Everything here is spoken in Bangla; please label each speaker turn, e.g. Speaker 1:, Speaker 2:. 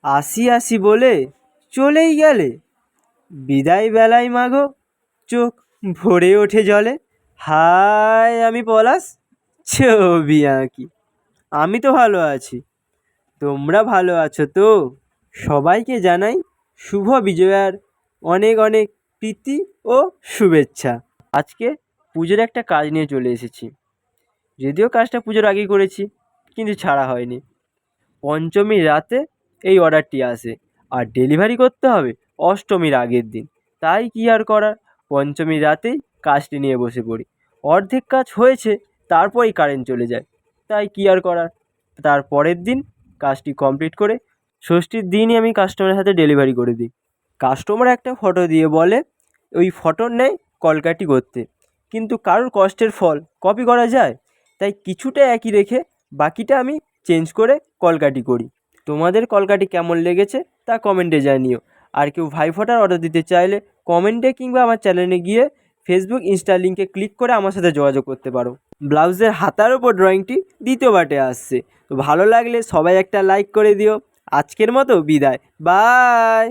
Speaker 1: আসি আসি বলে চলেই গেলে, বিদায় বেলায় মাগো চোখ ভরে ওঠে জলে। হায় আমি পলাশ, ছবি আঁকি। আমি তো ভালো আছি, তোমরা ভালো আছো তো? সবাইকে জানাই শুভ বিজয়ার অনেক অনেক প্রীতি ও শুভেচ্ছা। আজকে পুজোর একটা কাজ নিয়ে চলে এসেছি। যদিও কাজটা পুজোর আগেই করেছি, কিন্তু ছাড়া হয়নি। পঞ্চমীর রাতে এই অর্ডারটি আসে, আর ডেলিভারি করতে হবে অষ্টমীর আগের দিন। তাই কি আর করার, পঞ্চমীর রাতেই কাজটি নিয়ে বসে পড়ি। অর্ধেক কাজ হয়েছে, তারপরেই কারেন্ট চলে যায়। তাই কি আর করার, তার পরের দিন কাজটি কমপ্লিট করে ষষ্ঠীর দিনই আমি কাস্টমারের হাতে ডেলিভারি করে দিই। কাস্টমার একটা ফটো দিয়ে বলে ওই ফটোর ন্যায় কলকাটি করতে, কিন্তু কারোর কষ্টের ফল কপি করা যায়? তাই কিছুটা একই রেখে বাকিটা আমি চেঞ্জ করে কলকাটি করি। তোমাদের কলকাটি কেমন লেগেছে তা কমেন্টে জানিও। আর কেউ ভাইফোঁটার অর্ডার দিতে চাইলে কমেন্টে কিংবা আমার চ্যানেলে গিয়ে ফেসবুক ইনস্টা লিঙ্কে ক্লিক করে আমার সাথে যোগাযোগ করতে পারো। ব্লাউজের হাতার ওপর ড্রয়িংটি দ্বিতীয় পার্টে আসছে, তো ভালো লাগলে সবাই একটা লাইক করে দিও। আজকের মতো বিদায়, বাই।